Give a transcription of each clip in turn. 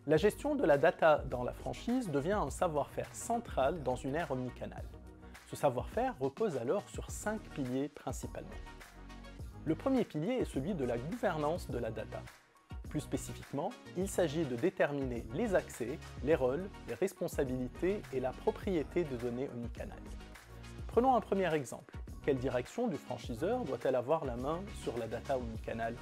La gestion de la data dans la franchise devient un savoir-faire central dans une ère omnicanale. Ce savoir-faire repose alors sur 5 piliers principalement. Le premier pilier est celui de la gouvernance de la data. Plus spécifiquement, il s'agit de déterminer les accès, les rôles, les responsabilités et la propriété des données omnicanales. Prenons un premier exemple. Quelle direction du franchiseur doit-elle avoir la main sur la data omnicanale ?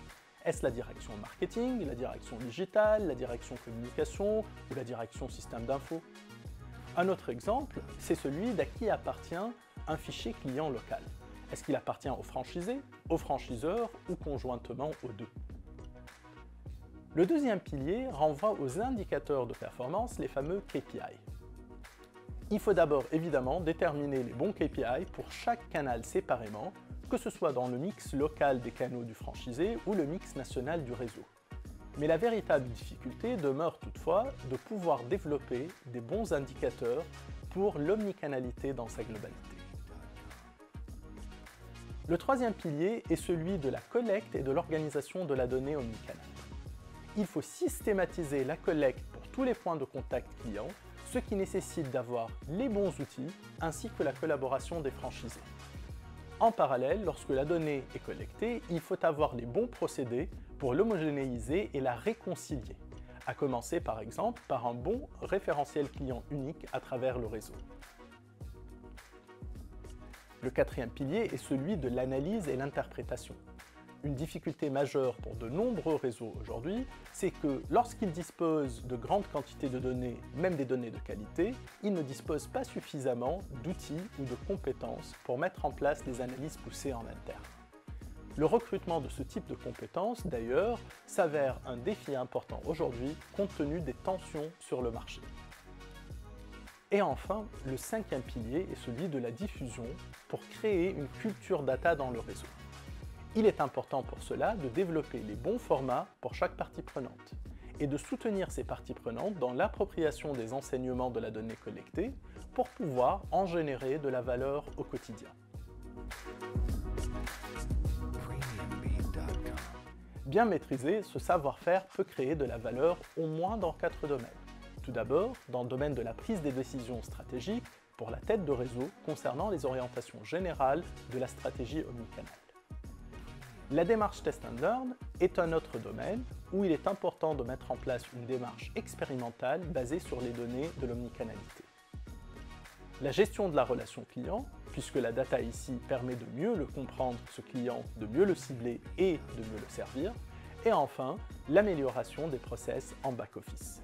Est-ce la direction marketing, la direction digitale, la direction communication ou la direction système d'info? Un autre exemple, c'est celui d'à qui appartient un fichier client local. Est-ce qu'il appartient au franchisé, au franchiseur ou conjointement aux deux? Le deuxième pilier renvoie aux indicateurs de performance, les fameux KPI. Il faut d'abord évidemment déterminer les bons KPI pour chaque canal séparément, que ce soit dans le mix local des canaux du franchisé ou le mix national du réseau. Mais la véritable difficulté demeure toutefois de pouvoir développer des bons indicateurs pour l'omnicanalité dans sa globalité. Le troisième pilier est celui de la collecte et de l'organisation de la donnée omnicanale. Il faut systématiser la collecte pour tous les points de contact clients, ce qui nécessite d'avoir les bons outils ainsi que la collaboration des franchisés. En parallèle, lorsque la donnée est collectée, il faut avoir les bons procédés pour l'homogénéiser et la réconcilier, à commencer par exemple par un bon référentiel client unique à travers le réseau. Le quatrième pilier est celui de l'analyse et l'interprétation. Une difficulté majeure pour de nombreux réseaux aujourd'hui, c'est que lorsqu'ils disposent de grandes quantités de données, même des données de qualité, ils ne disposent pas suffisamment d'outils ou de compétences pour mettre en place des analyses poussées en interne. Le recrutement de ce type de compétences, d'ailleurs, s'avère un défi important aujourd'hui compte tenu des tensions sur le marché. Et enfin, le cinquième pilier est celui de la diffusion pour créer une culture data dans le réseau. Il est important pour cela de développer les bons formats pour chaque partie prenante et de soutenir ces parties prenantes dans l'appropriation des enseignements de la donnée collectée pour pouvoir en générer de la valeur au quotidien. Bien maîtrisé, ce savoir-faire peut créer de la valeur au moins dans 4 domaines. Tout d'abord, dans le domaine de la prise des décisions stratégiques pour la tête de réseau concernant les orientations générales de la stratégie omnicanale. La démarche Test and Learn est un autre domaine où il est important de mettre en place une démarche expérimentale basée sur les données de l'omnicanalité. La gestion de la relation client, puisque la data ici permet de mieux le comprendre, ce client, de mieux le cibler et de mieux le servir. Et enfin, l'amélioration des process en back-office.